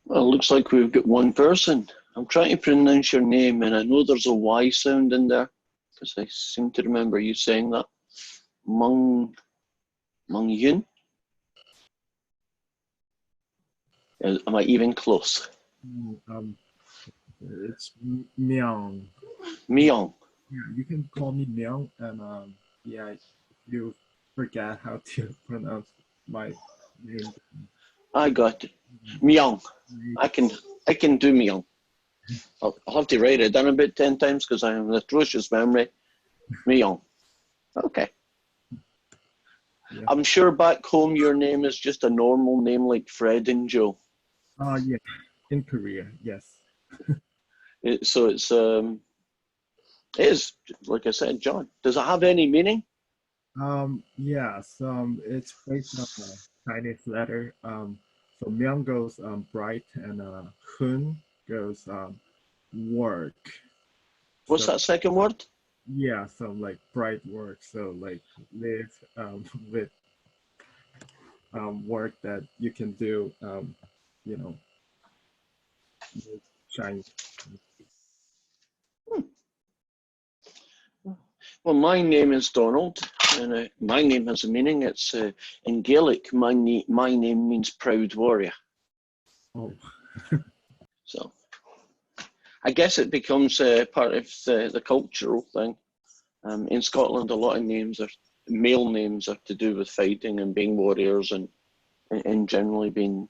Well, it looks like we've got one person. I'm trying to pronounce your name, and I know there's a Y sound in there, because I seem to remember you saying that. Mung Yun? Am I even close? It's Myung. Myung. Yeah, you can call me Myung, and yeah, if you forget how to pronounce my name. I got it. Myung. I can do Myung. I'll have to write it down about 10 times because I have an atrocious memory. Myung. Okay. Yeah. I'm sure back home your name is just a normal name like Fred and Joe. Yeah, in Korea, yes. So it is, like I said, John. Does it have any meaning? Yes, it's based on a Chinese letter. So Myung goes bright and Hun goes work. What's So that second word? yeah, so like bright work. So like live with work that you can do, you know, with shine. Well, my name is Donald, and my name has a meaning. It's in Gaelic. My name means proud warrior. Oh, So I guess it becomes part of the cultural thing. In Scotland, a lot of names are male names are to do with fighting and being warriors and generally being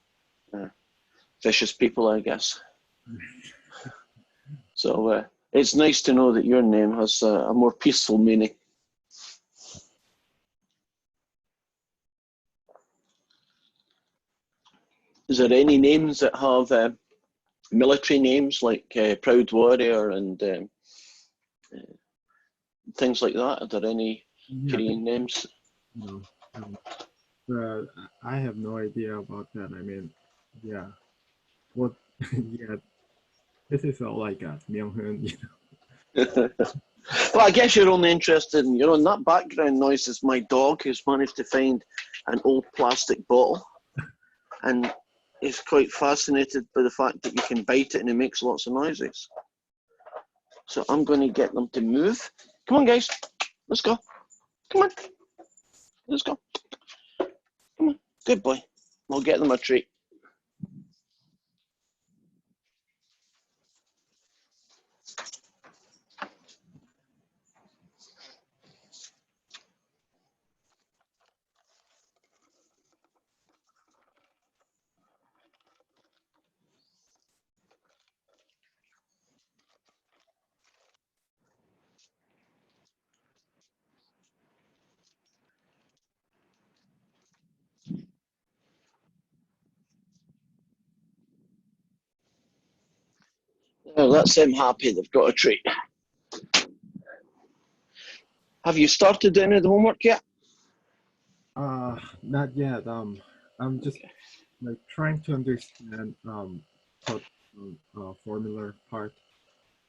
vicious people, I guess. So it's nice to know that your name has a more peaceful meaning. Is there any names that have military names like Proud Warrior and things like that? Are there any yeah, Korean names? no, but I have no idea about that. I mean, yeah, what? Yeah, this is all I got. Myung Hun. Well, I guess you're only interested in, in that background noise is my dog who's managed to find an old plastic bottle and is quite fascinated by the fact that you can bite it and it makes lots of noises. So I'm going to get them to move. Come on, guys. Let's go. Come on. Let's go. Come on. Good boy. We'll get them a treat. Well, that's them happy they've got a treat. Have you started any of the homework yet? Not yet. I'm just like trying to understand code formula part.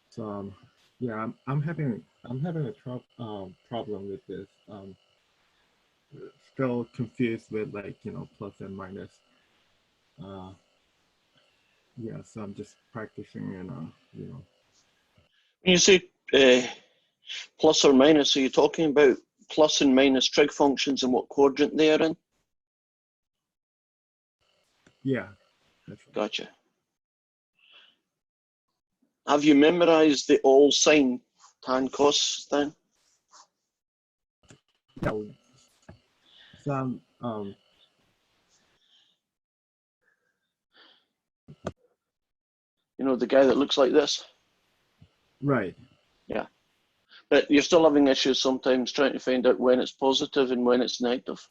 So yeah, I'm having a problem with this. Still confused with like plus and minus. Uh, yeah, so I'm just practicing and When you say plus or minus, are you talking about plus and minus trig functions and what quadrant they are in? yeah, that's right. Gotcha. Have you memorized the all sine tan cos then? Yeah, so You know, the guy that looks like this? right, Yeah. But you're still having issues sometimes trying to find out when it's positive and when it's negative.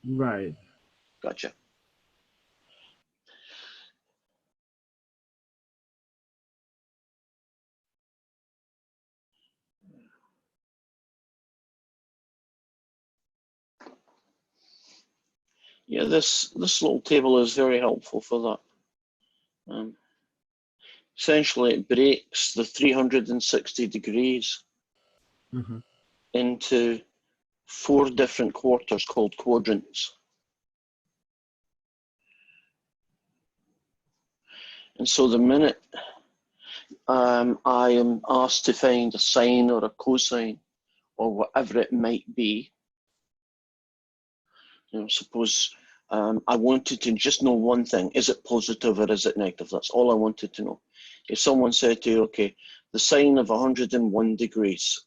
right. Gotcha. Yeah, this little table is very helpful for that. Essentially, it breaks the 360 degrees Hmm. into 4 different quarters called quadrants. And so the minute I am asked to find a sine or a cosine or whatever it might be, suppose I wanted to just know one thing: is it positive or is it negative? That's all I wanted to know. If someone said to you, okay, the sine of 101 degrees,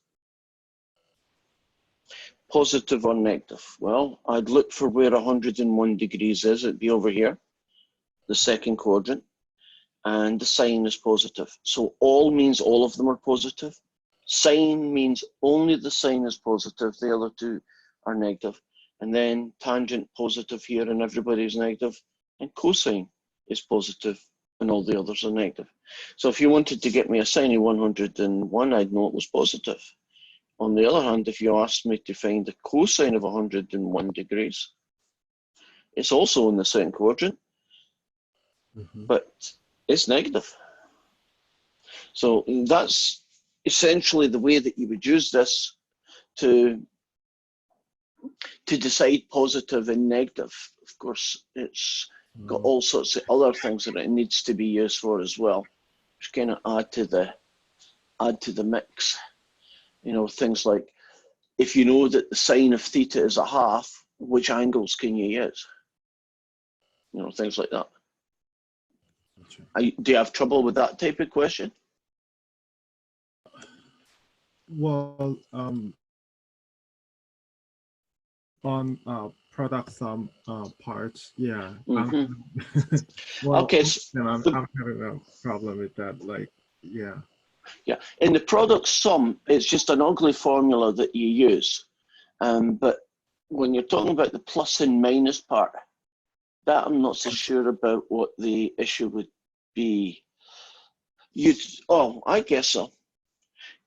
positive or negative? Well, I'd look for where 101 degrees is. It'd be over here, the second quadrant, and the sine is positive. So all means all of them are positive. Sine means only the sine is positive, the other two are negative. And then tangent positive here and everybody's negative. And cosine is positive and all the others are negative. So if you wanted to get me a sine of 101, I'd know it was positive. On the other hand, if you asked me to find the cosine of 101 degrees, it's also in the second quadrant, but it's negative. So that's essentially the way that you would use this to decide positive and negative. Of course, it's got all sorts of other things that it needs to be used for as well, which kind of add to the mix. You know, things like if you know that the sine of theta is a half, which angles can you use? You know, things like that. Do you have trouble with that type of question? Well, on product sum parts, yeah. Well, Okay. I'm having a problem with that. Like, yeah. Yeah, in the product sum, it's just an ugly formula that you use. But when you're talking about the plus and minus part, that I'm not so sure about what the issue would be. Oh, I guess so.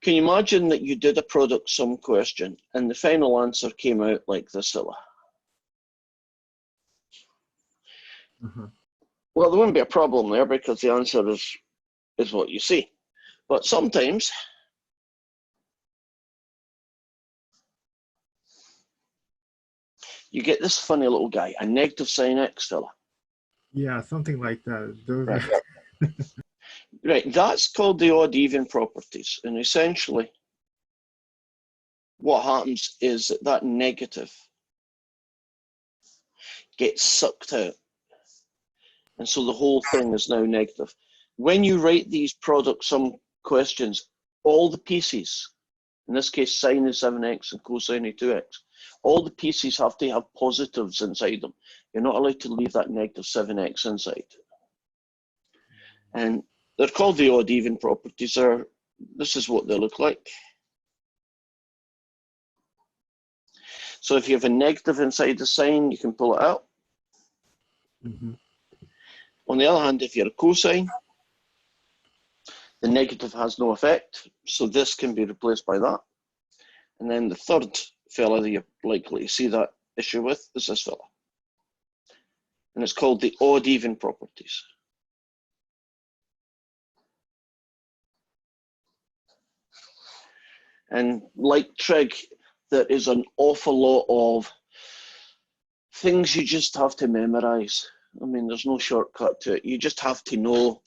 Can you imagine that you did a product sum question and the final answer came out like this? Well, there wouldn't be a problem there because the answer is what you see. But sometimes you get this funny little guy, a negative sine x fella. Yeah, something like that. Right. Right, that's called the odd-even properties. And essentially, what happens is that negative gets sucked out. And so the whole thing is now negative. When you write these product sum questions, all the pieces, in this case sine of 7x and cosine of 2x, all the pieces have to have positives inside them. You're not allowed to leave that negative 7x inside. And they're called the odd-even properties. This is what they look like. So if you have a negative inside the sine, you can pull it out. On the other hand, if you're a cosine, the negative has no effect. So this can be replaced by that. And then the third fella that you're likely to see that issue with is this fella. And it's called the odd-even properties. And like trig, there is an awful lot of things you just have to memorize. I mean, there's no shortcut to it. You just have to know,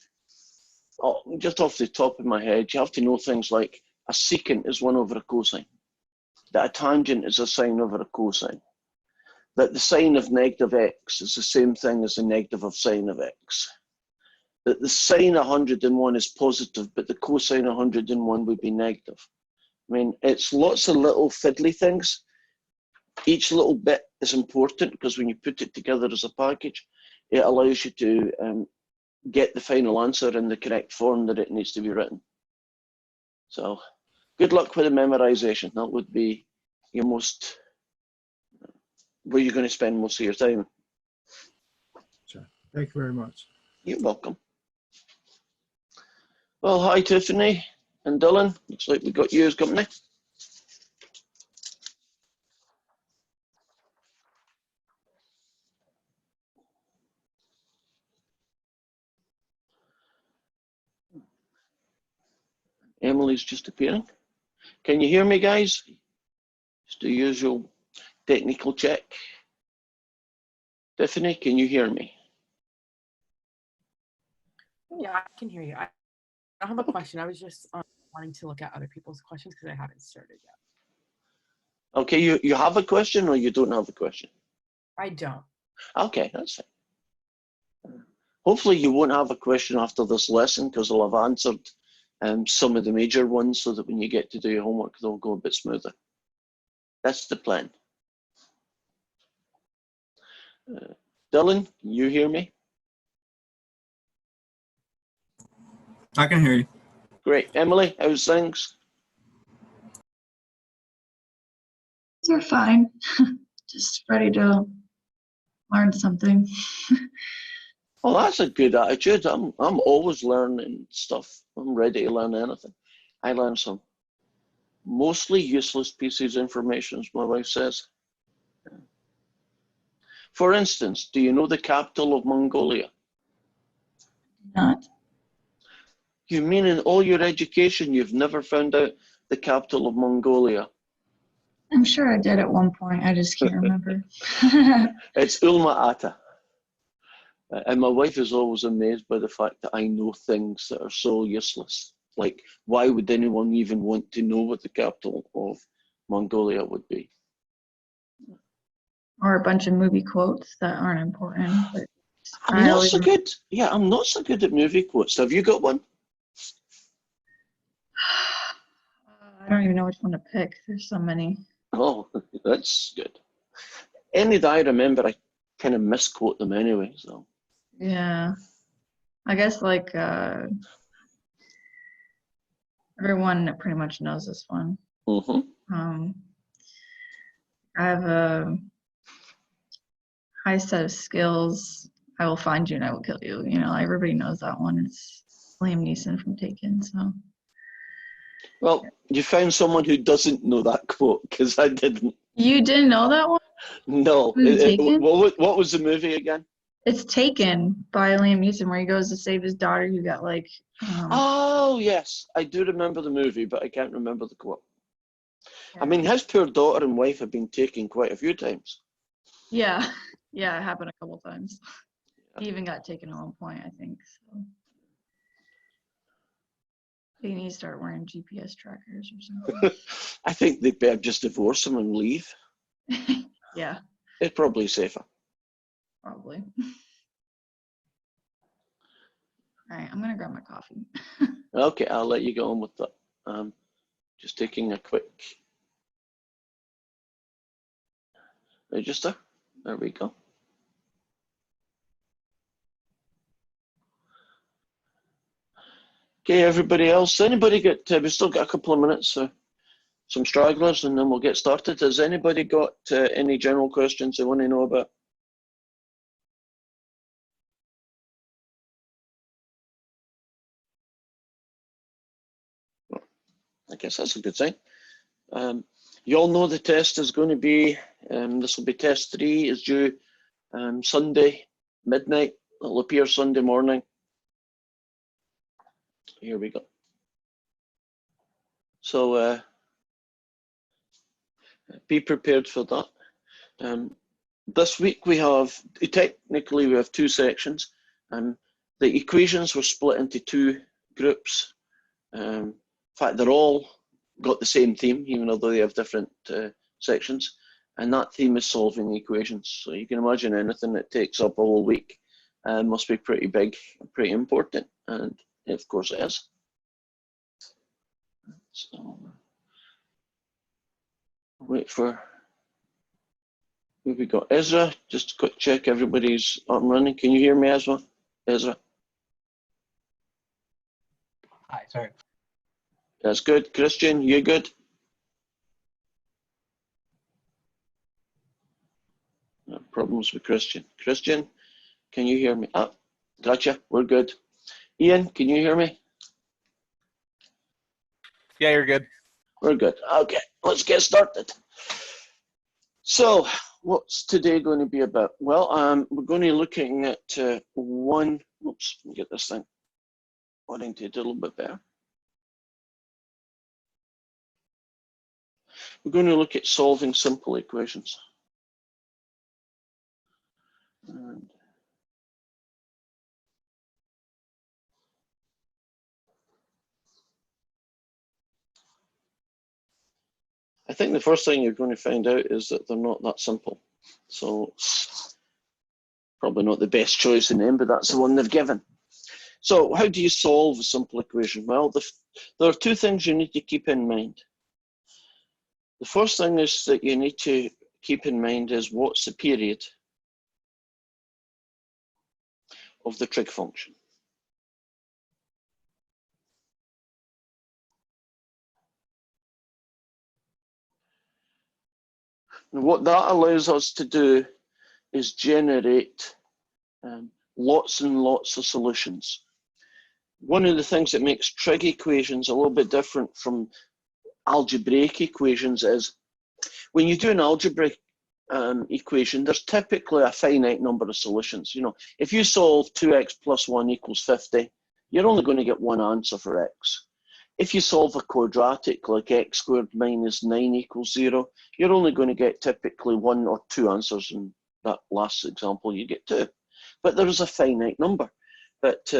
just off the top of my head, you have to know things like a secant is 1 over a cosine, that a tangent is a sine over a cosine, that the sine of negative x is the same thing as the negative of sine of x, that the sine of 101 is positive, but the cosine of 101 would be negative. I mean, it's lots of little fiddly things. Each little bit is important because when you put it together as a package, it allows you to get the final answer in the correct form that it needs to be written. So good luck with the memorization. That would be your where you're going to spend most of your time. Sure. Thank you very much. You're welcome. Well, hi Tiffany and Dylan. Looks like we got you as company. Emily's just appearing. Can you hear me, guys? Just the usual technical check. Tiffany, can you hear me? Yeah, I can hear you. I don't have a question. I was just wanting to look at other people's questions because I haven't started yet. Okay, you have a question or you don't have a question? I don't. Okay, that's fine. Hopefully you won't have a question after this lesson because I'll have answered some of the major ones so that when you get to do your homework, they'll go a bit smoother. That's the plan. Dylan, you hear me? I can hear you. Great. Emily, how's things? They're fine. Just ready to learn something. Oh, that's a good attitude. I'm always learning stuff. I'm ready to learn anything. I learn some mostly useless pieces of information, as my wife says. For instance, do you know the capital of Mongolia? Not. You mean in all your education you've never found out the capital of Mongolia? I'm sure I did at one point. I just can't remember. It's Ulaanbaatar. And my wife is always amazed by the fact that I know things that are so useless. Like, why would anyone even want to know what the capital of Mongolia would be? Or a bunch of movie quotes that aren't important. But I'm I not always so good. Yeah, I'm not so good at movie quotes. Have you got one? I don't even know which one to pick. There's so many. Oh, that's good. Any that I remember, I kind of misquote them anyway. So Yeah. I guess like everyone pretty much knows this one. hmm Um, I have a high set of skills. I will find you and I will kill you. You know, everybody knows that one. It's Liam Neeson from Taken. So Well, you found someone who doesn't know that quote because I didn't. you didn't know that one? No. Taken? What was the movie again? It's Taken by Liam Neeson, where he goes to save his daughter who got like. Oh, yes. I do remember the movie, but I can't remember the quote. I Yeah. mean, his poor daughter and wife have been taken quite a few times. Yeah, yeah, it happened a couple times. He even got taken at one point, I think. So they need to start wearing GPS trackers or something. I think they better just divorce him and leave. Yeah, It's probably safer. probably. All right, I'm gonna grab my coffee. Okay, I'll let you go on with that. Just taking a quick register. There we go. Okay, everybody else. Anybody got? We've still got a couple of minutes, so some stragglers, and then we'll get started. Has anybody got any general questions they want to know about? I guess that's a good sign. You all know the test is going to be, this will be test 3, is due Sunday, midnight. It'll appear Sunday morning. Here we go. So be prepared for that. This week we have, technically we have 2 sections. The equations were split into 2 groups. In fact, they're all got the same theme, even though they have different sections. And that theme is solving equations. So you can imagine anything that takes up a whole week must be pretty big, pretty important. And of course it is. So wait for, who we got? Ezra, just a quick check everybody's up and running. Can you hear me, Ezra? Ezra? Hi, sorry. That's good. Christian, you good? No problems with Christian. Christian, can you hear me? Ah, gotcha. We're good. Ian, can you hear me? Yeah, you're good. We're good. Okay, let's get started. So, what's today going to be about? Well, we're going to be looking at one. Oops, let me get this thing oriented a little bit better. We're going to look at solving simple equations. And I think the first thing you're going to find out is that they're not that simple. So, probably not the best choice in them, but that's the one they've given. So, how do you solve a simple equation? Well, there are 2 things you need to keep in mind. The first thing is that you need to keep in mind is what's the period of the trig function. And what that allows us to do is generate lots and lots of solutions. One of the things that makes trig equations a little bit different from algebraic equations is when you do an algebraic equation, there's typically a finite number of solutions. You know, if you solve 2x plus 1 equals 50, you're only going to get one answer for x. If you solve a quadratic like x squared minus 9 equals 0, you're only going to get typically one or two answers. In that last example, you get two. But there is a finite number. But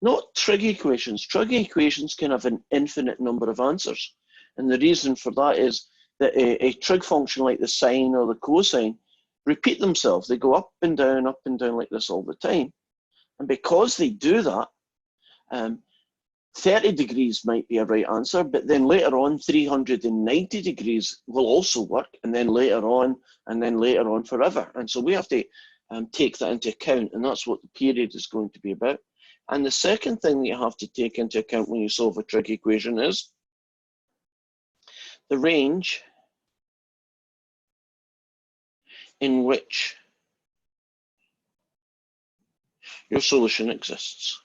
not trig equations. Trig equations can have an infinite number of answers. And the reason for that is that a trig function like the sine or the cosine repeat themselves. They go up and down like this all the time. And because they do that, 30 degrees might be a right answer, but then later on 390 degrees will also work, and then later on forever. And so we have to take that into account, and that's what the period is going to be about. And the second thing that you have to take into account when you solve a trig equation is the range in which your solution exists.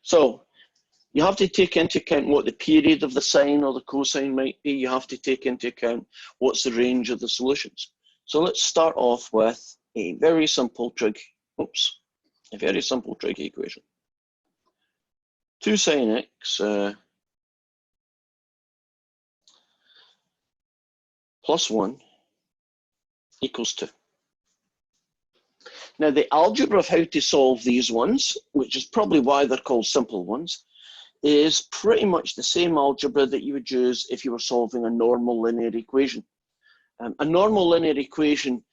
So you have to take into account what the period of the sine or the cosine might be. You have to take into account what's the range of the solutions. So let's start off with a very simple trig, a very simple trig equation. 2 sine x plus 1 equals 2. Now, the algebra of how to solve these ones, which is probably why they're called simple ones, is pretty much the same algebra that you would use if you were solving a normal linear equation. A normal linear equation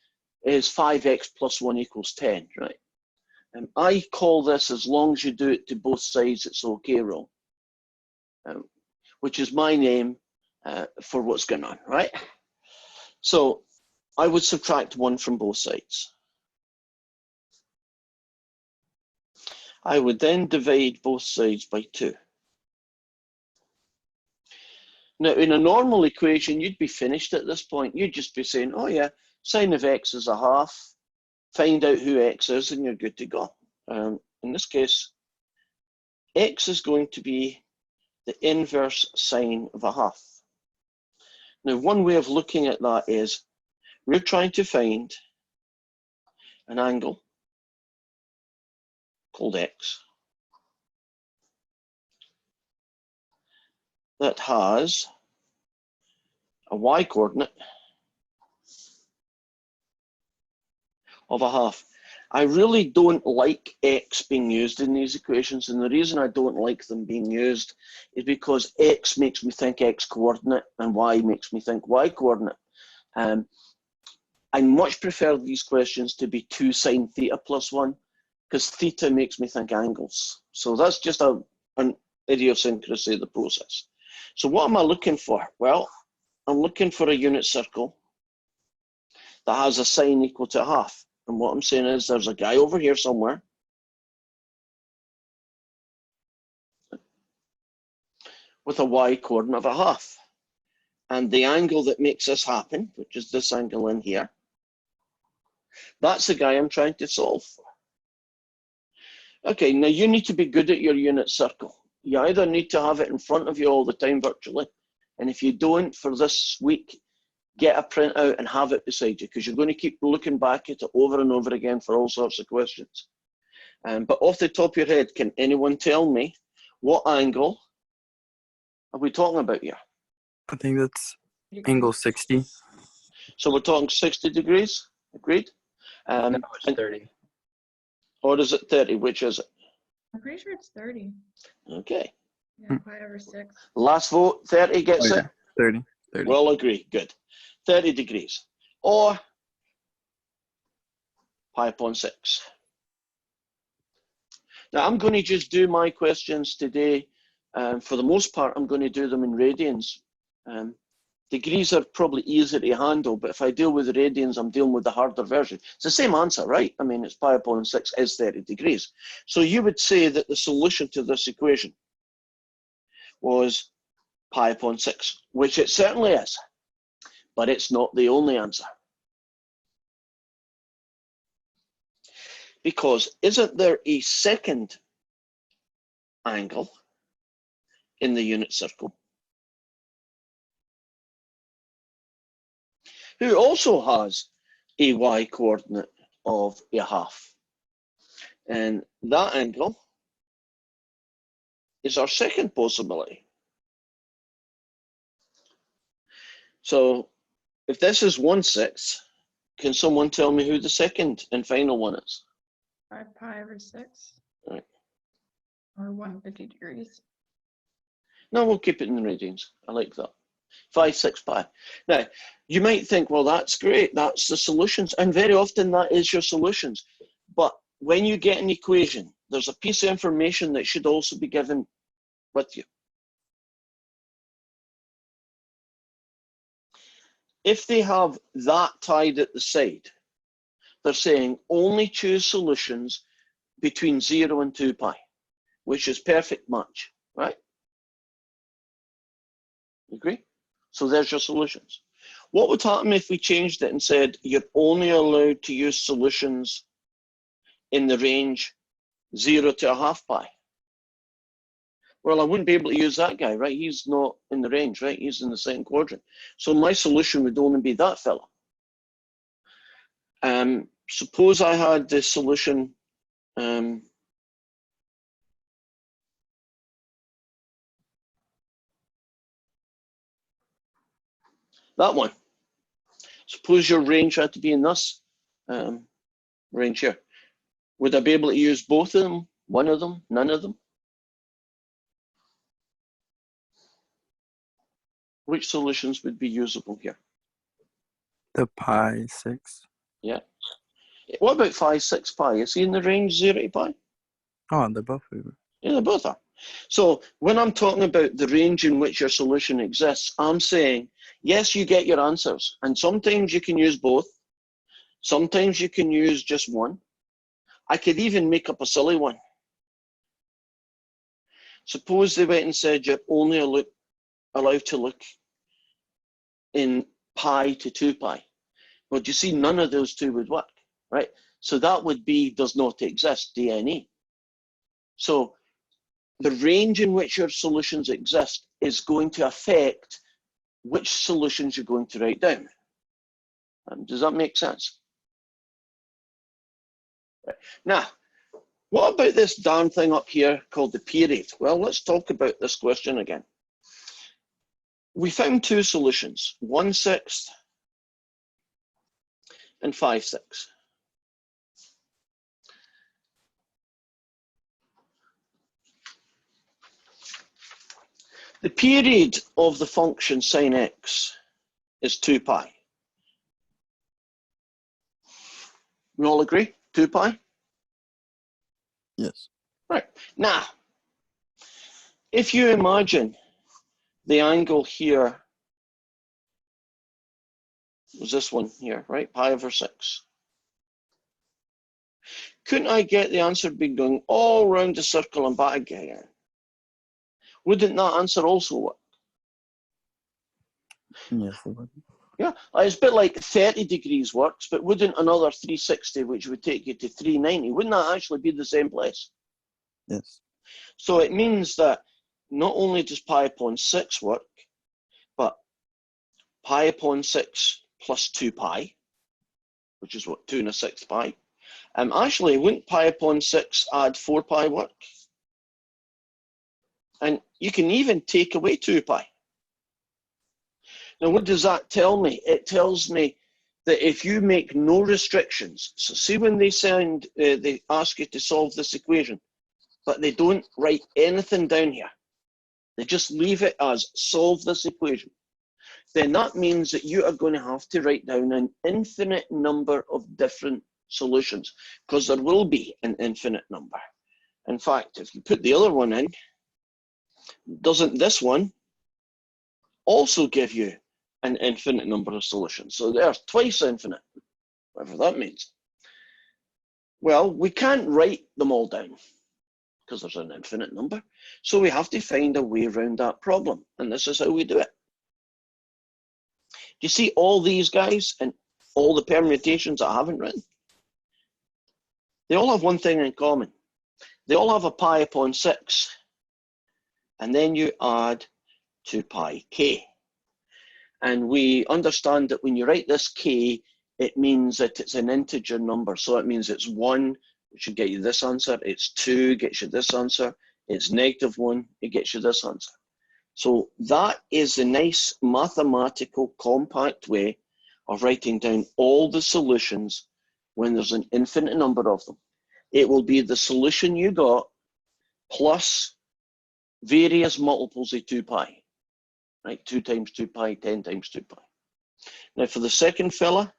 is 5x plus 1 equals 10, right? I call this, as long as you do it to both sides, it's okay rule, which is my name for what's going on, right? So I would subtract 1 from both sides. I would then divide both sides by 2. Now, in a normal equation, you'd be finished at this point. You'd just be saying, oh yeah, sine of x is a half, find out who x is, and you're good to go. In this case, x is going to be the inverse sine of a half. Now, one way of looking at that is we're trying to find an angle called x that has a y coordinate of a half. I really don't like x being used in these equations, and the reason I don't like them being used is because x makes me think x coordinate and y makes me think y coordinate. I much prefer these questions to be 2 sine theta plus 1, because theta makes me think angles. So that's just an idiosyncrasy of the process. So what am I looking for? Well, I'm looking for a unit circle that has a sine equal to a half. And what I'm saying is there's a guy over here somewhere with a y coordinate of a half. And the angle that makes this happen, which is this angle in here, that's the guy I'm trying to solve for. Okay, now you need to be good at your unit circle. You either need to have it in front of you all the time virtually, and if you don't for this week, get a printout and have it beside you, because you're going to keep looking back at it over and over again for all sorts of questions. But off the top of your head, can anyone tell me what angle are we talking about here? I think that's angle 60. So we're talking 60 degrees, agreed? No, it's 30. Or is it 30? Which is it? I'm pretty sure it's 30. Okay. Yeah, pi over 6. Last vote, 30 gets it? 30. Well, agree, good. 30 degrees. Or pi upon 6. Now, I'm going to just do my questions today. For the most part, I'm going to do them in radians. Degrees are probably easier to handle, but if I deal with radians, I'm dealing with the harder version. It's the same answer, right? I mean, it's pi upon 6 is 30 degrees. So you would say that the solution to this equation was pi upon 6, which it certainly is. but it's not the only answer. Because isn't there a second angle in the unit circle who also has a y coordinate of a half? And that angle is our second possibility. So if this is 1/6, can someone tell me who the second and final one is? 5 pi over 6. Right. Or 150 degrees. No, we'll keep it in radians. I like that. 5, 6 pi. Now, you might think, well, that's great. That's the solutions. And very often that is your solutions. But when you get an equation, there's a piece of information that should also be given with you. If they have that tied at the side, they're saying only choose solutions between 0 and 2 pi, which is perfect match, right? Agree? So there's your solutions. What would happen if we changed it and said you're only allowed to use solutions in the range 0 to a half pi? Well, I wouldn't be able to use that guy, right? He's not in the range, right? He's in the second quadrant. So my solution would only be that fella. Suppose I had the solution that one. Suppose your range had to be in this range here. Would I be able to use both of them, one of them, none of them? Which solutions would be usable here? The pi 6. Yeah. What about 5, 6 pi? Is he in the range 0 to pi? Oh, they're both over. Yeah, they both are. So when I'm talking about the range in which your solution exists, I'm saying, yes, you get your answers. And sometimes you can use both. Sometimes you can use just one. I could even make up a silly one. Suppose they went and said you're only allowed to look in pi to 2 pi. Well, do you see, none of those two would work, right? So that would be does not exist, DNE. So the range in which your solutions exist is going to affect which solutions you're going to write down. Does that make sense? Right. Now, what about this darn thing up here called the period? Well, let's talk about this question again. We found two solutions, 1/6 and 5/6. The period of the function sine x is 2 pi. We all agree? 2 pi? Yes. Right. Now, if you imagine the angle here was this one here, right? Pi over 6. Couldn't I get the answer being going all around the circle and back again? Wouldn't that answer also work? Yes, it would. Yeah, it's a bit like 30 degrees works, but wouldn't another 360, which would take you to 390, wouldn't that actually be the same place? Yes. So it means that not only does pi upon 6 work, but pi upon 6 plus 2 pi, which is what, 2 1/6 pi. Actually, wouldn't pi upon 6 add 4 pi work? And you can even take away 2 pi. Now, what does that tell me? It tells me that if you make no restrictions, so see when they they ask you to solve this equation, but they don't write anything down here, they just leave it as solve this equation, then that means that you are going to have to write down an infinite number of different solutions, because there will be an infinite number. In fact, if you put the other one in, doesn't this one also give you an infinite number of solutions? So there's twice infinite, whatever that means. Well, we can't write them all down because there's an infinite number. So we have to find a way around that problem. And this is how we do it. you see all these guys and all the permutations I haven't written? They all have one thing in common. They all have a pi upon 6. And then you add 2 pi k. And we understand that when you write this k, it means that it's an integer number. So it means it's 1, which should get you this answer. It's 2, gets you this answer. It's -1, it gets you this answer. So that is a nice mathematical, compact way of writing down all the solutions when there's an infinite number of them. It will be the solution you got plus various multiples of 2 pi, right? 2 times 2 pi, 10 times 2 pi. Now for the second fella,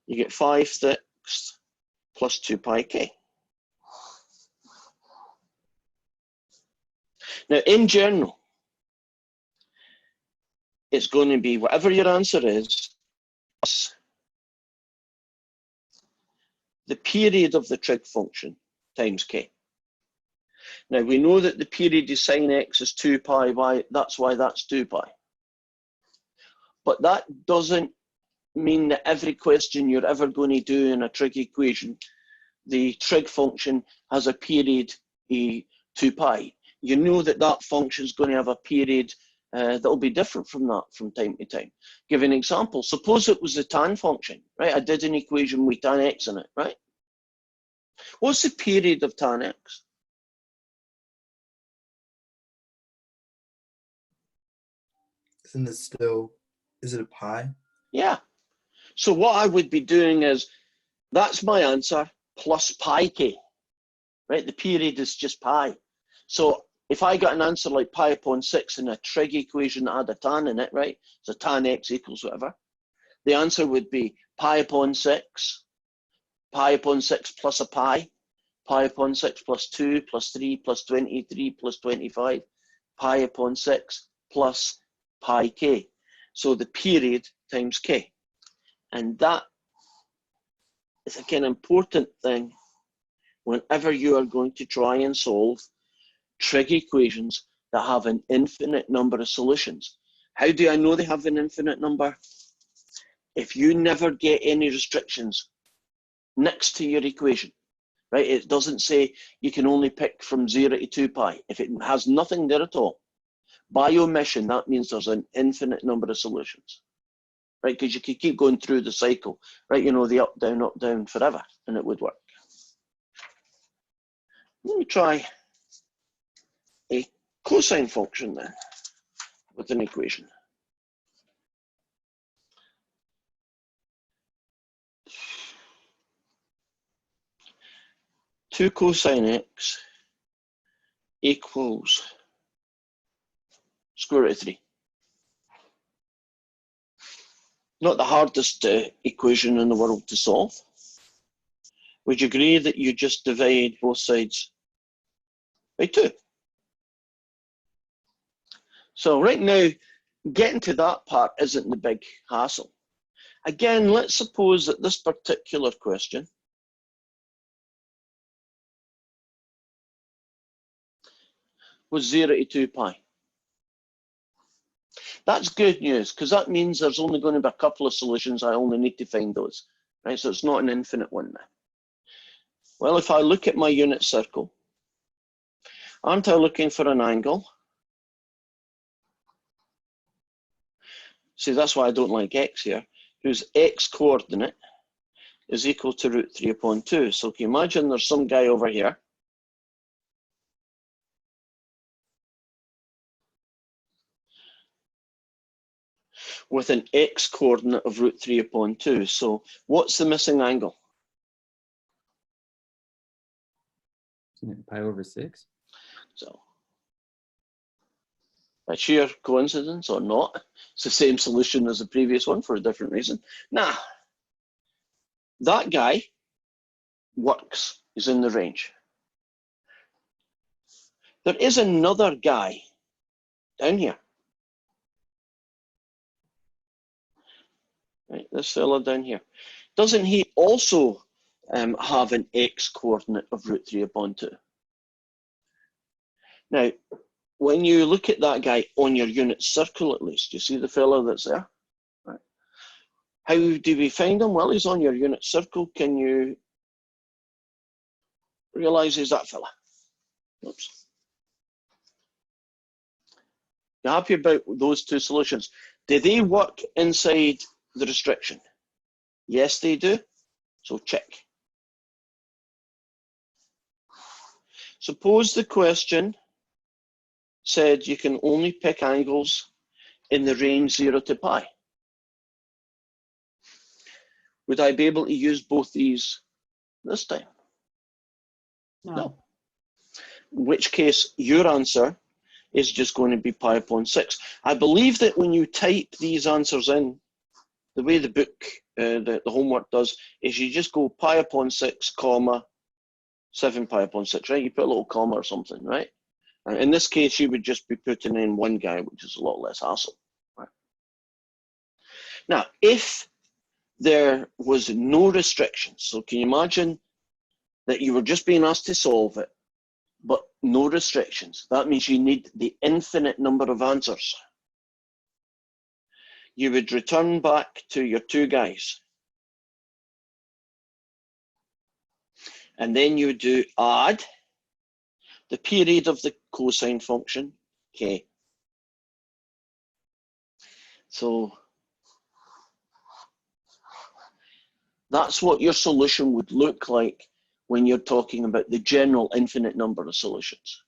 you get 5/6 plus 2 pi k. Now in general, it's going to be whatever your answer is, plus the period of the trig function times k. Now we know that the period of sine x is 2 pi, that's why that's 2 pi. But that doesn't mean that every question you're ever going to do in a trig equation, the trig function has a period of 2 pi. You know that that function is going to have a period that will be different from that from time to time. Give an example. Suppose it was the tan function, right? I did an equation with tan x in it, right? What's the period of tan x? Isn't it still, is it a pi? Yeah. So what I would be doing is, that's my answer plus pi k, right? The period is just pi. So if I got an answer like pi upon 6 in a trig equation that had a tan in it, right? So tan x equals whatever. The answer would be pi upon 6 plus a pi upon 6 plus 2 plus 3 plus 23 plus 25, pi upon 6 plus pi k. So the period times k. And that is a kind of important thing whenever you are going to try and solve trig equations that have an infinite number of solutions. How do I know they have an infinite number? If you never get any restrictions next to your equation, right? It doesn't say you can only pick from 0 to 2 pi. If it has nothing there at all, by omission, that means there's an infinite number of solutions, right? Because you could keep going through the cycle, right? You know, the up, down forever, and it would work. Let me try a cosine function then with an equation. Two cosine x equals square root of 3. Not the hardest equation in the world to solve. Would you agree that you just divide both sides by 2? So right now, getting to that part isn't the big hassle. Again, let's suppose that this particular question was 0 to 2 pi. That's good news, because that means there's only going to be a couple of solutions. I only need to find those, right? So it's not an infinite one now. Well, if I look at my unit circle, aren't I looking for an angle? See, that's why I don't like x here, whose x coordinate is equal to root 3 upon 2. So can you imagine there's some guy over here with an x coordinate of root 3 upon 2. So what's the missing angle? Pi over 6. So by sheer coincidence or not, it's the same solution as the previous one for a different reason. Nah, that guy works, he's in the range. There is another guy down here. Right, this fella down here. Doesn't he also have an x coordinate of root 3 upon 2? Now, when you look at that guy on your unit circle, at least, you see the fellow that's there? Right. How do we find him? Well, he's on your unit circle. Can you realise he's that fella? Oops. You happy about those two solutions? Do they work inside the restriction? Yes, they do. So check. Suppose the question said you can only pick angles in the range 0 to pi. Would I be able to use both these this time? No. In which case, your answer is just going to be pi upon 6. I believe that when you type these answers in, the way the book, the homework does, is you just go pi upon 6, comma, 7 pi upon 6, right? You put a little comma or something, right? And in this case, you would just be putting in one guy, which is a lot less hassle. Right? Now, if there was no restrictions, so can you imagine that you were just being asked to solve it, but no restrictions? That means you need the infinite number of answers. You would return back to your two guys. And then you would do add the period of the cosine function, k. So that's what your solution would look like when you're talking about the general infinite number of solutions.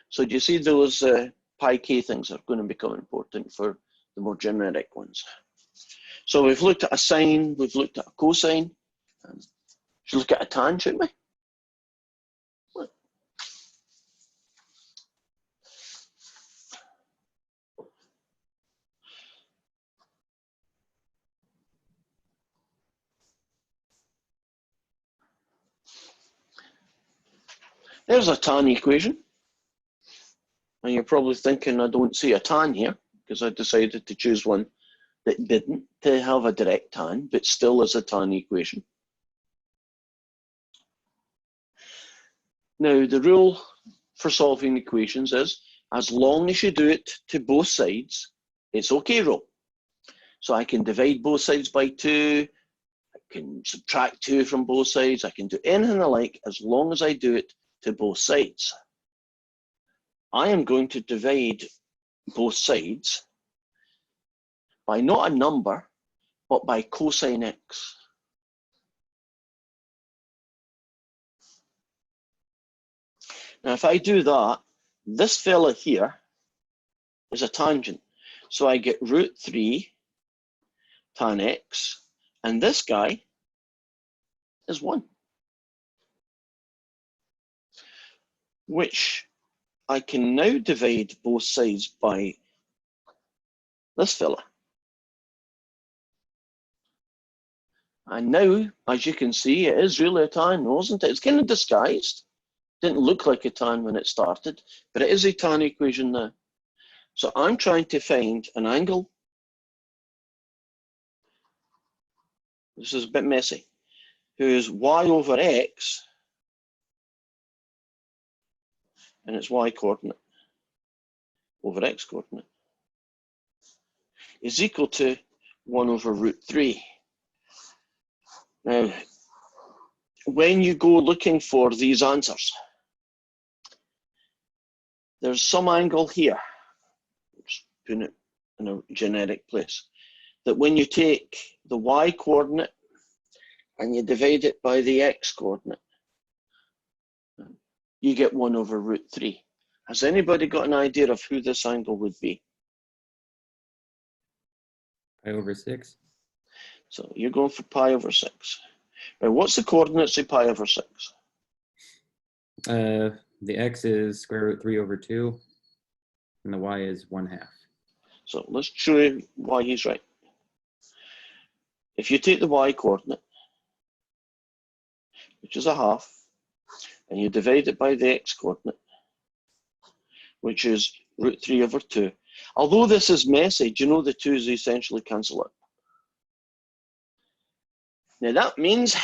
So do you see those pi k things are going to become important for the more generic ones? So we've looked at a sine, we've looked at a cosine. Should look at a tan, shouldn't we? There's a tan equation. And you're probably thinking, I don't see a tan here, because I decided to choose one that didn't to have a direct tan, but still is a tan equation. Now, the rule for solving equations is, as long as you do it to both sides, it's okay rule. So I can divide both sides by 2, I can subtract 2 from both sides, I can do anything I like, as long as I do it to both sides. I am going to divide both sides by not a number, but by cosine x. Now, if I do that, this fella here is a tangent. So I get root 3 tan x, and this guy is 1, which I can now divide both sides by this fella. And now, as you can see, it is really a tan, wasn't it? It's kind of disguised. Didn't look like a tan when it started, but it is a tan equation now. So I'm trying to find an angle. This is a bit messy. Whose y over x, and its y coordinate over x coordinate, is equal to 1 over root 3. Now, when you go looking for these answers, there's some angle here, just putting it in a generic place, that when you take the y coordinate and you divide it by the x coordinate, you get 1 over root 3. Has anybody got an idea of who this angle would be? Pi over 6. So you're going for pi over 6. Now, what's the coordinates of pi over 6? The x is square root 3 over 2, and the y is 1/2. So let's show you why he's right. If you take the y coordinate, which is a half, and you divide it by the x coordinate, which is root 3 over 2. Although this is messy, do you know the 2's essentially cancel it? Now that means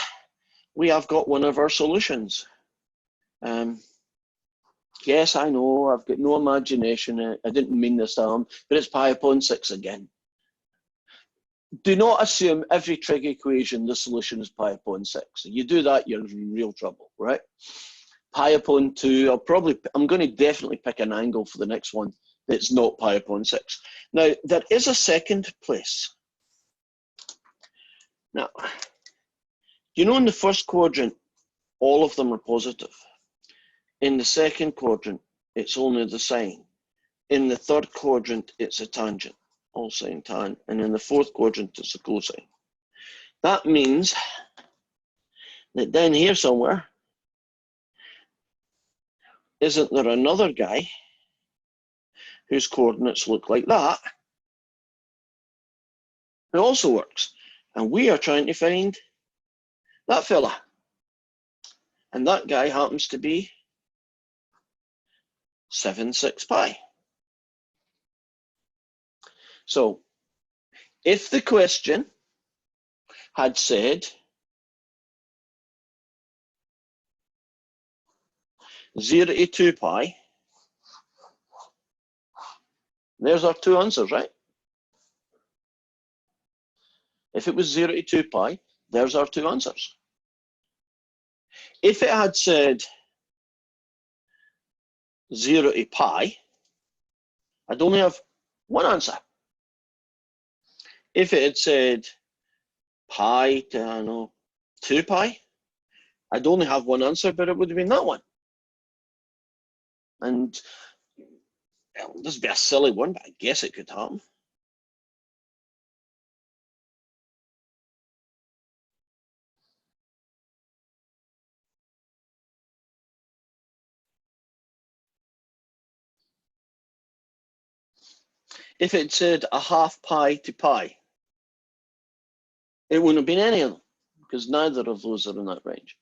we have got one of our solutions. Yes, I know, I've got no imagination. I didn't mean this to harm, but it's pi upon 6 again. do not assume every trig equation the solution is pi upon 6. If you do that, you're in real trouble, right? Pi upon 2, I'm going to definitely pick an angle for the next one that's not pi upon 6. Now, there is a second place. Now, you know in the first quadrant, all of them are positive. In the second quadrant, it's only the sine. In the third quadrant, it's a tangent, all sine tan. And in the fourth quadrant, it's a cosine. That means that down here somewhere, isn't there another guy whose coordinates look like that, who also works? And we are trying to find that fella. And that guy happens to be 7, 6 pi. So if the question had said 0 to 2 pi, there's our two answers, right? If it was 0 to 2 pi, there's our two answers. If it had said 0 to pi, I'd only have one answer. If it had said pi to, I don't know, 2 pi, I'd only have one answer, but it would have been that one. And well, this would be a silly one, but I guess it could happen. If it said a half pi to pi, it wouldn't have been any of them, because neither of those are in that range.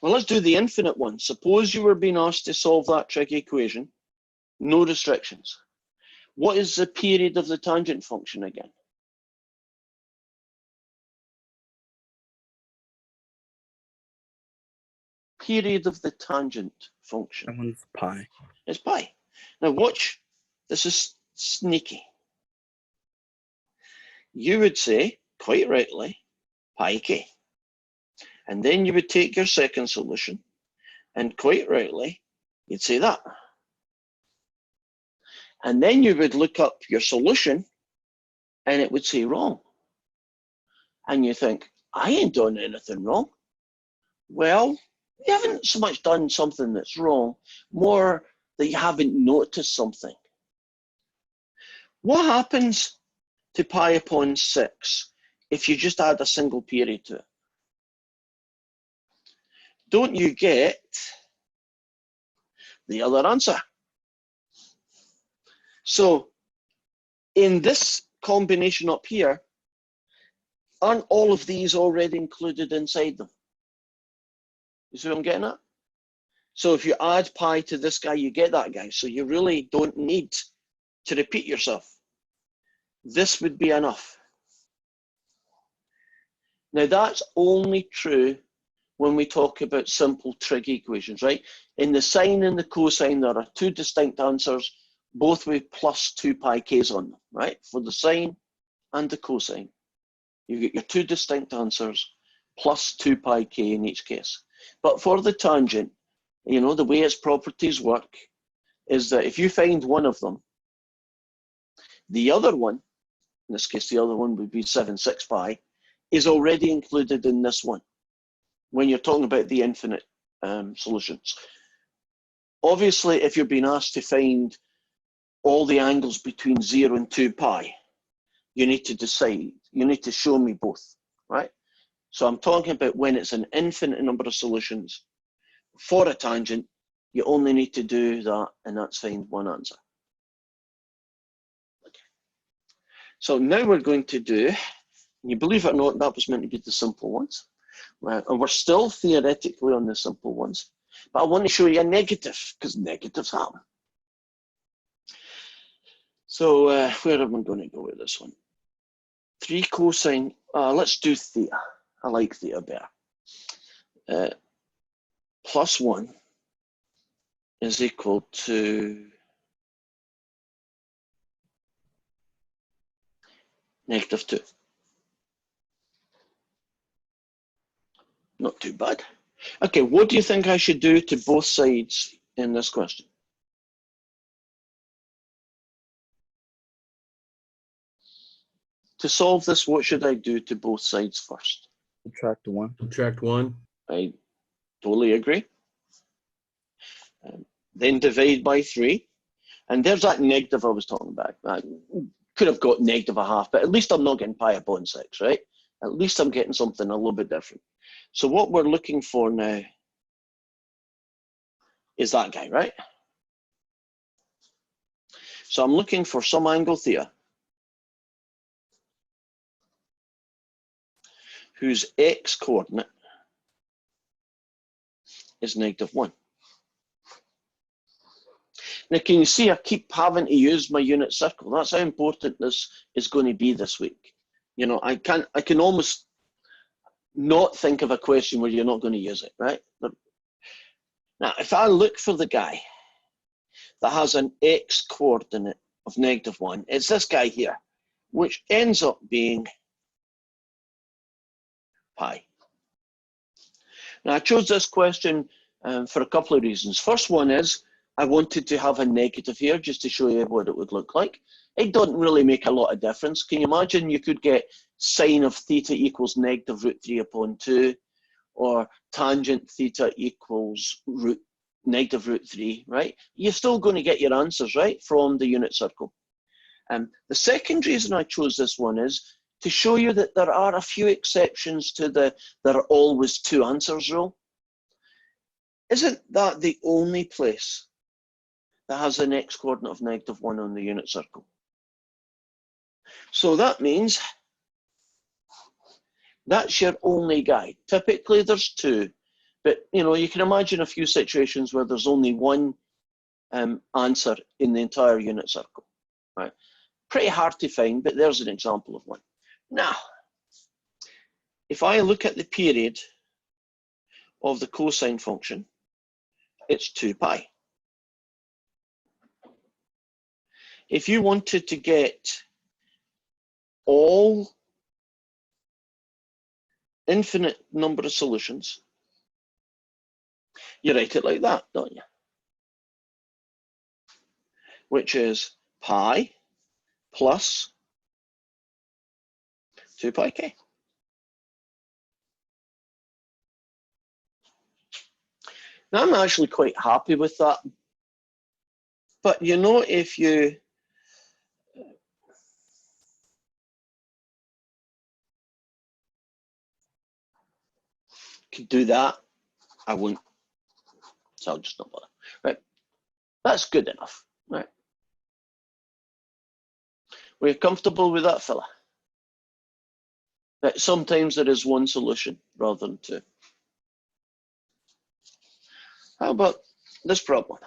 Well, let's do the infinite one. Suppose you were being asked to solve that trig equation, no restrictions. What is the period of the tangent function again? Period of the tangent function. That one's pi. It's pi. Now watch, this is sneaky. You would say, quite rightly, pi k. And then you would take your second solution, and quite rightly, you'd say that. And then you would look up your solution, and it would say wrong. And you think, I ain't done anything wrong. Well, you haven't so much done something that's wrong, more that you haven't noticed something. What happens to pi upon 6 if you just add a single period to it? Don't you get the other answer? So in this combination up here, aren't all of these already included inside them? You see what I'm getting at? So if you add pi to this guy, you get that guy. So you really don't need to repeat yourself. This would be enough. Now that's only true when we talk about simple trig equations, right? In the sine and the cosine, there are two distinct answers, both with plus 2 pi k's on them, right? For the sine and the cosine, you get your two distinct answers, plus 2 pi k in each case. But for the tangent, you know, the way its properties work is that if you find one of them, the other one, in this case, the other one would be 7, 6 pi, is already included in this one when you're talking about the infinite solutions. Obviously, if you're being asked to find all the angles between 0 and 2 pi, you need to decide, you need to show me both, right? So I'm talking about when it's an infinite number of solutions for a tangent, you only need to do that, and that's find one answer. Okay. So now we're going to do, and you believe it or not, that was meant to be the simple ones. And we're still theoretically on the simple ones, but I want to show you a negative, because negatives happen. So where am I going to go with this one? 3 cosine, let's do theta. I like theta better. Plus 1 is equal to -2. Not too bad. Okay, what do you think I should do to both sides in this question? To solve this, what should I do to both sides first? Subtract 1. Subtract 1. I totally agree. Then divide by 3. And there's that negative I was talking about. I could have got -1/2, but at least I'm not getting pi upon 6, right? At least I'm getting something a little bit different. So what we're looking for now is that guy, right? So I'm looking for some angle theta whose x coordinate is -1. Now, can you see I keep having to use my unit circle? That's how important this is going to be this week. You know, I can almost not think of a question where you're not going to use it, right? Now, if I look for the guy that has an x coordinate of -1, it's this guy here, which ends up being pi. Now, I chose this question for a couple of reasons. First one is I wanted to have a negative here just to show you what it would look like. It doesn't really make a lot of difference. Can you imagine you could get sine of theta equals -√3/2 or tangent theta equals -√3, right? You're still going to get your answers, right, from the unit circle. The second reason I chose this one is to show you that there are a few exceptions to the there are always 2 answers rule. Isn't that the only place that has an x coordinate of -1 on the unit circle? So that means that's your only guy. Typically there's 2, but you know, you can imagine a few situations where there's only 1 answer in the entire unit circle, right? Pretty hard to find, but there's an example of one. Now, if I look at the period of the cosine function, it's 2 pi. If you wanted to get all infinite number of solutions, you write it like that, don't you? Which is pi plus 2 pi k. Now, I'm actually quite happy with that. But you know, if you could do that, I wouldn't. So I'll just not bother. Right. That's good enough. Right. We're comfortable with that, fella? Right. Sometimes there is 1 solution rather than 2. How about this problem?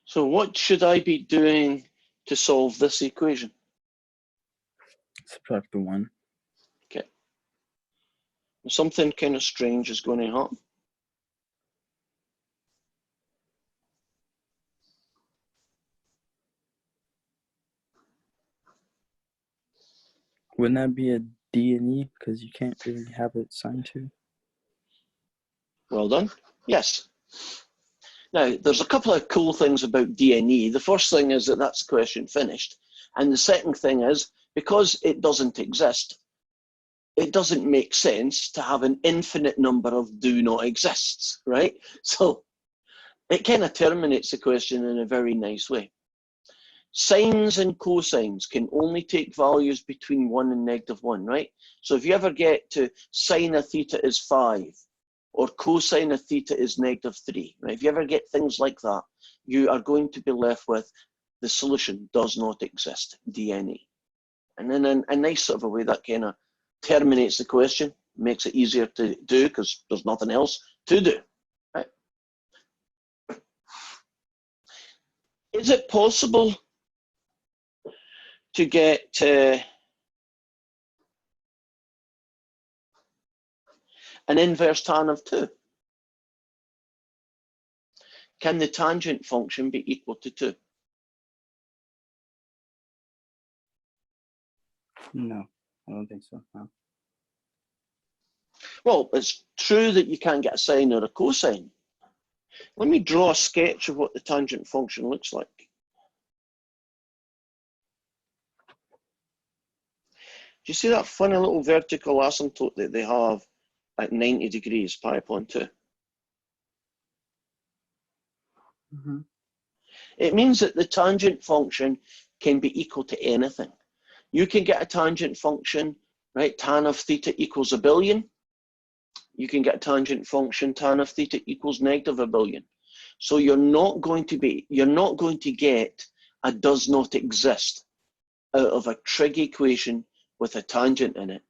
So what should I be doing to solve this equation? Subtract the 1. Okay. Something kind of strange is going to happen. Wouldn't that be a D and E because you can't really have it signed to? Well done. Yes. Now, there's a couple of cool things about DNE. The first thing is that that's the question finished. And the second thing is, because it doesn't exist, it doesn't make sense to have an infinite number of do not exists, right? So it kind of terminates the question in a very nice way. Sines and cosines can only take values between 1 and -1, right? So if you ever get to sine of theta is 5, or cosine of theta is -3, right? If you ever get things like that, you are going to be left with the solution does not exist, DNE. And then in a nice sort of a way, that kind of terminates the question, makes it easier to do because there's nothing else to do. Is it possible to get an inverse tan of 2? Can the tangent function be equal to 2? No, I don't think so. No. Well, it's true that you can't get a sine or a cosine. Let me draw a sketch of what the tangent function looks like. Do you see that funny little vertical asymptote that they have at 90 degrees, pi upon 2? Mm-hmm. It means that the tangent function can be equal to anything. You can get a tangent function, right? Tan of theta equals 1 billion. You can get a tangent function, tan of theta equals -1 billion. So you're not going to get a does not exist out of a trig equation with a tangent in it,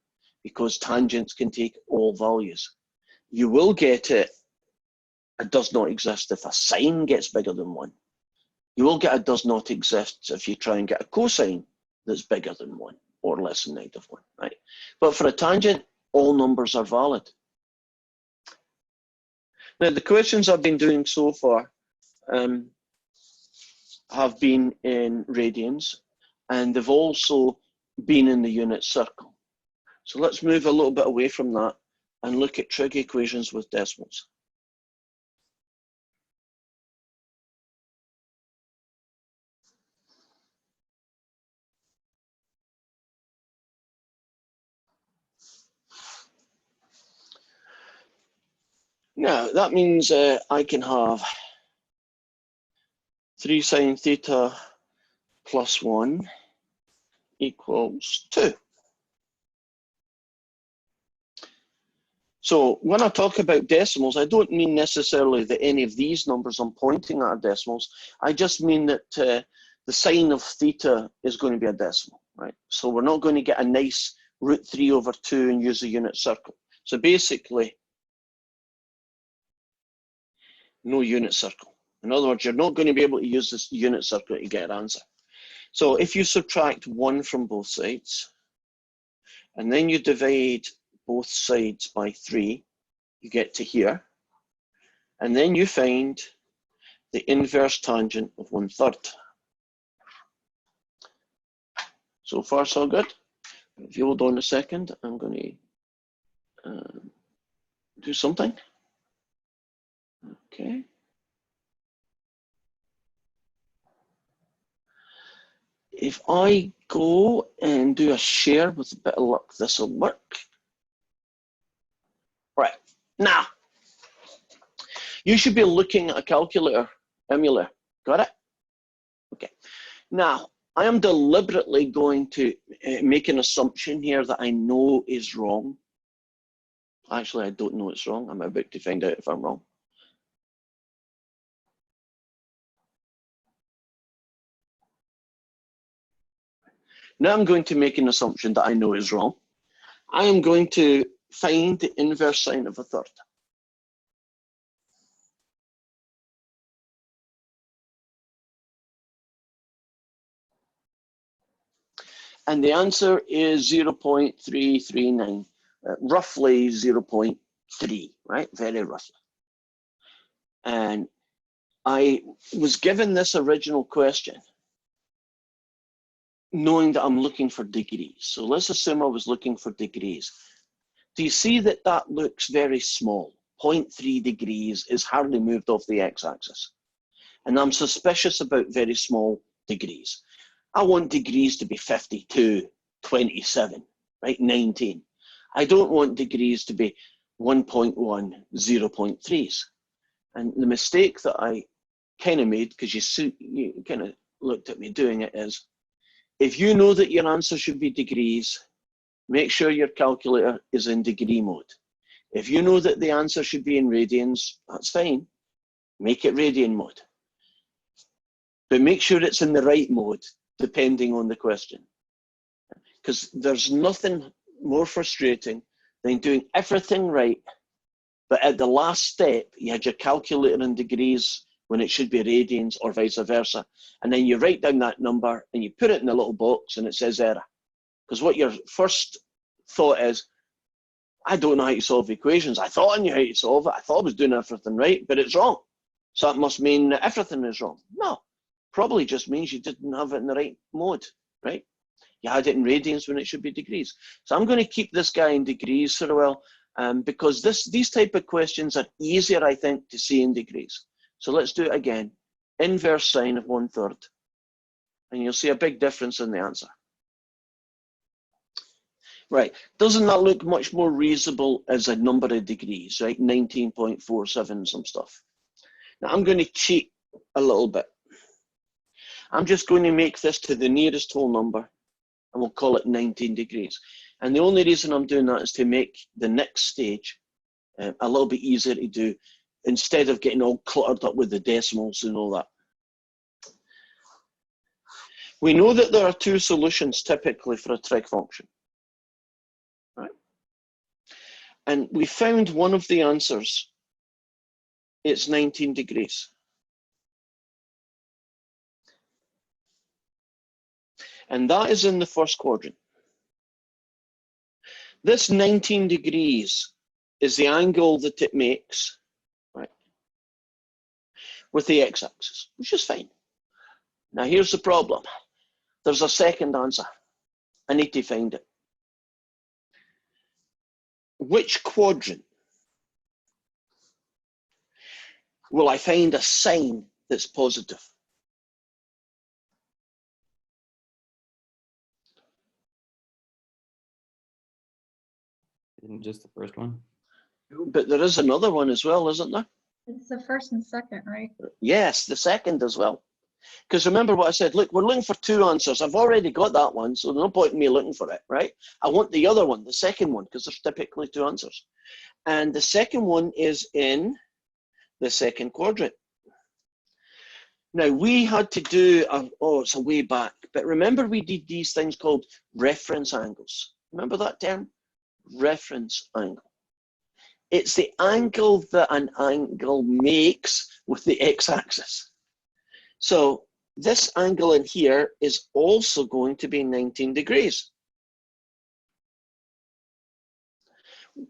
because tangents can take all values. You will get it, a does not exist if a sine gets bigger than 1. You will get a does not exist if you try and get a cosine that's bigger than 1 or less than -1, right? But for a tangent, all numbers are valid. Now, the questions I've been doing so far have been in radians, and they've also been in the unit circle. So let's move a little bit away from that and look at trig equations with decimals. Now, that means I can have 3 sine theta plus 1 equals 2. So when I talk about decimals, I don't mean necessarily that any of these numbers I'm pointing at are decimals. I just mean that the sine of theta is going to be a decimal, right? So we're not going to get a nice √3/2 and use a unit circle. So basically, no unit circle. In other words, you're not going to be able to use this unit circle to get an answer. So if you subtract 1 from both sides, and then you divide both sides by 3, you get to here. And then you find the inverse tangent of 1/3. So far, so good. If you hold on a second, I'm going to do something. Okay. If I go and do a share with a bit of luck, this will work. Right. Now, you should be looking at a calculator emulator. Got it? Okay. Now, I am deliberately going to make an assumption here that I know is wrong. Actually, I don't know it's wrong. I'm about to find out if I'm wrong. Now I'm going to make an assumption that I know is wrong. I am going to find the inverse sine of 1/3. And the answer is 0.339, roughly 0.3, right? Very roughly. And I was given this original question knowing that I'm looking for degrees. So let's assume I was looking for degrees. Do you see that that looks very small? 0.3 degrees is hardly moved off the x-axis. And I'm suspicious about very small degrees. I want degrees to be 52, 27, right, 19. I don't want degrees to be 1.1, 0.3s. And the mistake that I kind of made, because you kind of looked at me doing it, is if you know that your answer should be degrees, make sure your calculator is in degree mode. If you know that the answer should be in radians, that's fine. Make it radian mode. But make sure it's in the right mode, depending on the question. Because there's nothing more frustrating than doing everything right, but at the last step, you had your calculator in degrees when it should be radians or vice versa. And then you write down that number and you put it in a little box and it says error. Because what your first thought is, I don't know how to solve equations. I thought I knew how to solve it. I thought I was doing everything right, but it's wrong. So that must mean that everything is wrong. No, probably just means you didn't have it in the right mode, right? You had it in radians when it should be degrees. So I'm going to keep this guy in degrees for a while because these type of questions are easier, I think, to see in degrees. So let's do it again. Inverse sine of 1/3. And you'll see a big difference in the answer. Right, doesn't that look much more reasonable as a number of degrees, right? 19.47 some stuff. Now I'm going to cheat a little bit. I'm just going to make this to the nearest whole number and we'll call it 19 degrees. And the only reason I'm doing that is to make the next stage a little bit easier to do instead of getting all cluttered up with the decimals and all that. We know that there are two solutions typically for a trig function. Right? And we found one of the answers, it's 19 degrees. And that is in the first quadrant. This 19 degrees is the angle that it makes, right, with the x-axis, which is fine. Now here's the problem. There's a second answer. I need to find it. Which quadrant will I find a sign that's positive? Isn't just the first one? But there is another one as well, isn't there? It's the first and second, right? Yes, the second as well. Because remember what I said, look, we're looking for two answers. I've already got that one, so there's no point in me looking for it, right? I want the other one, the second one, because there's typically two answers. And the second one is in the second quadrant. Now, we had to do, it's a way back, but remember we did these things called reference angles. Remember that term? Reference angle. It's the angle that an angle makes with the x-axis. So this angle in here is also going to be 19 degrees.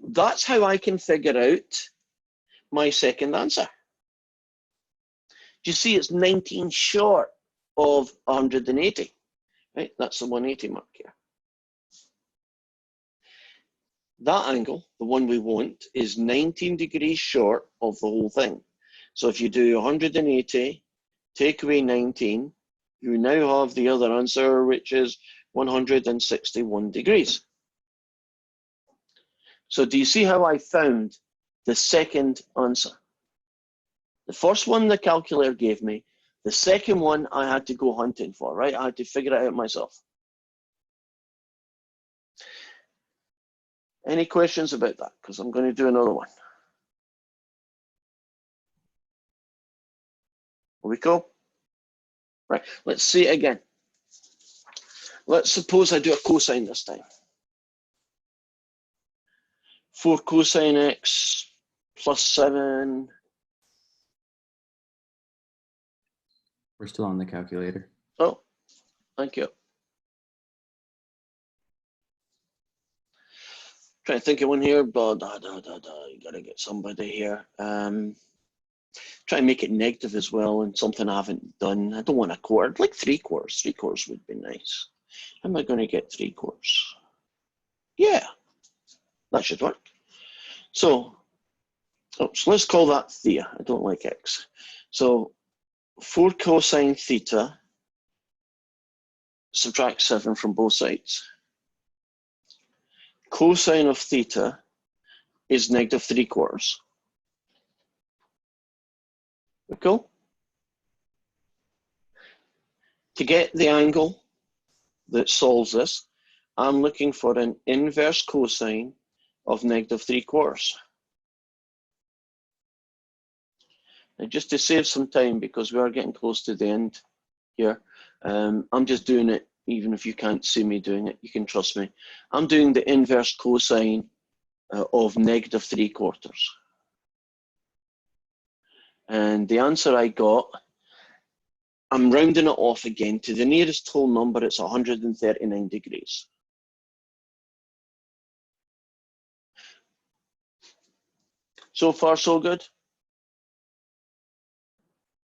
That's how I can figure out my second answer. Do you see it's 19 short of 180? Right, that's the 180 mark here. That angle, the one we want, is 19 degrees short of the whole thing. So if you do 180, take away 19, you now have the other answer, which is 161 degrees. So do you see how I found the second answer? The first one the calculator gave me, the second one I had to go hunting for, right? I had to figure it out myself. Any questions about that? Because I'm going to do another one. Here we go. Right, let's see it again. Let's suppose I do a cosine this time. 4 cosine x plus 7. We're still on the calculator. Oh, thank you. Trying to think of one here, but you gotta get somebody here. Try and make it negative as well, and something I haven't done. I don't want a quarter, like 3/4. 3/4 would be nice. How am I going to get 3/4? Yeah, that should work. So let's call that theta. I don't like x. So 4 cosine theta, subtract 7 from both sides. Cosine of theta is negative 3/4. Cool? To get the angle that solves this, I'm looking for an inverse cosine of negative 3/4. And just to save some time, because we are getting close to the end here, I'm just doing it, even if you can't see me doing it, you can trust me. I'm doing the inverse cosine of negative 3/4. And the answer I got, I'm rounding it off again to the nearest whole number, it's 139 degrees. So far, so good?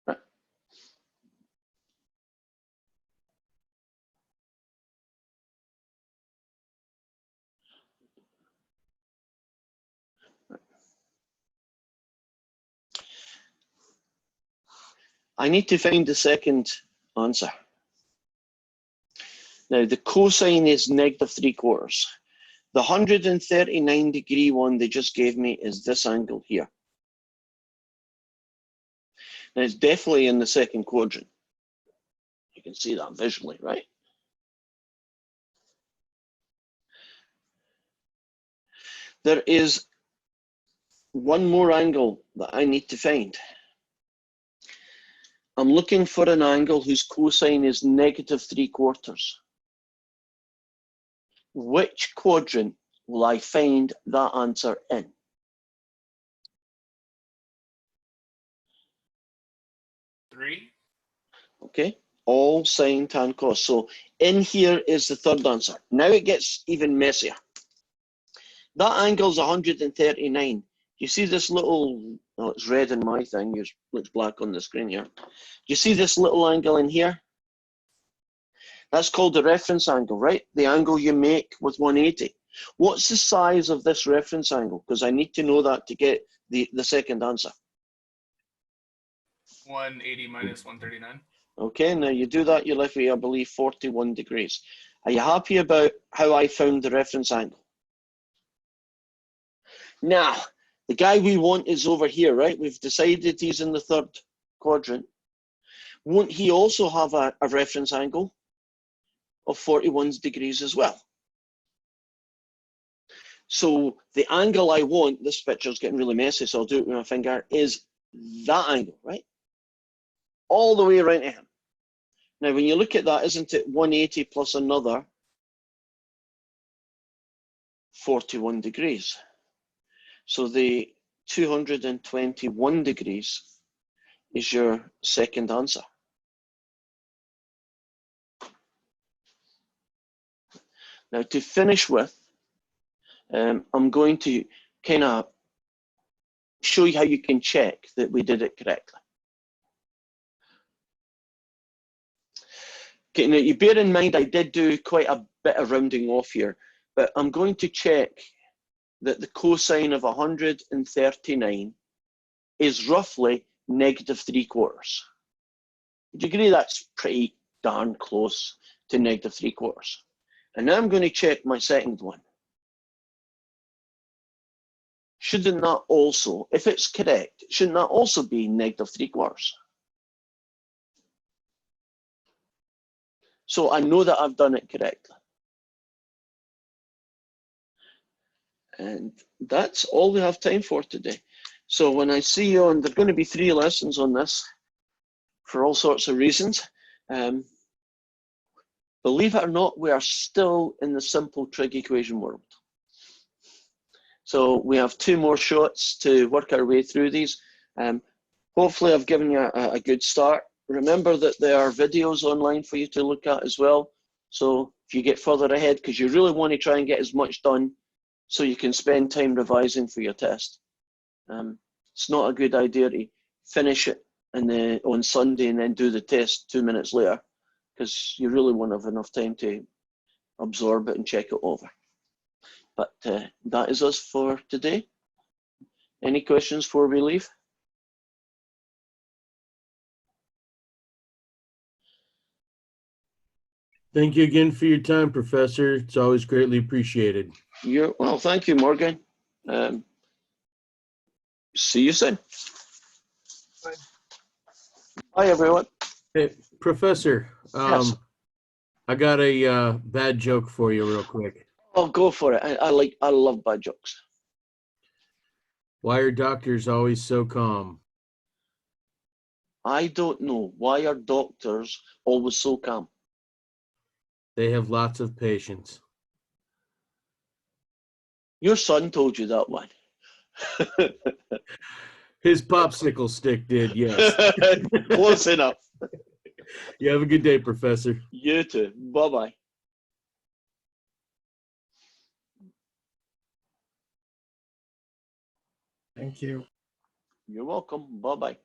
Right. I need to find the second answer. Now, the cosine is -3/4. The 139 degree one they just gave me is this angle here. Now, it's definitely in the second quadrant. You can see that visually, right? There is one more angle that I need to find. I'm looking for an angle whose cosine is -3/4. Which quadrant will I find that answer in? Three. Okay, all sine, tan, cos. So in here is the third answer. Now it gets even messier. That angle's 139. You see this little, oh, it's red in my thing, it looks black on the screen here. Do you see this little angle in here? That's called the reference angle, right? The angle you make with 180. What's the size of this reference angle? Because I need to know that to get the second answer. 180 minus 139. Okay, now you do that, you're left with, I believe, 41 degrees. Are you happy about how I found the reference angle? Now, the guy we want is over here, right? We've decided he's in the third quadrant. Won't he also have a reference angle of 41 degrees as well? So the angle I want, this picture's getting really messy, so I'll do it with my finger, is that angle, right? All the way around to him. Now, when you look at that, isn't it 180 plus another 41 degrees? So the 221 degrees is your second answer. Now, to finish with, I'm going to kind of show you how you can check that we did it correctly. Okay, now you bear in mind I did do quite a bit of rounding off here, but I'm going to check that the cosine of 139 is roughly -3/4. Would you agree that's pretty darn close to -3/4? And now I'm going to check my second one. Shouldn't that also, if it's correct, shouldn't that also be -3/4? So I know that I've done it correctly. And that's all we have time for today. So when I see you on, there are going to be 3 lessons on this for all sorts of reasons. Believe it or not, we are still in the simple trig equation world. So we have 2 more shots to work our way through these. Hopefully I've given you a good start. Remember that there are videos online for you to look at as well. So if you get further ahead, because you really want to try and get as much done so you can spend time revising for your test. It's not a good idea to finish it on Sunday and then do the test 2 minutes later, because you really won't have enough time to absorb it and check it over. But that is us for today. Any questions before we leave? Thank you again for your time, Professor. It's always greatly appreciated. Well, thank you, Morgan. See you soon. Bye. Bye, everyone. Hey, Professor, Yes. I got a bad joke for you real quick. Oh, go for it. I love bad jokes. Why are doctors always so calm? I don't know. Why are doctors always so calm? They have lots of patience. Your son told you that one. His popsicle stick did, yes. Close enough. You have a good day, Professor. You too. Bye-bye. Thank you. You're welcome. Bye-bye.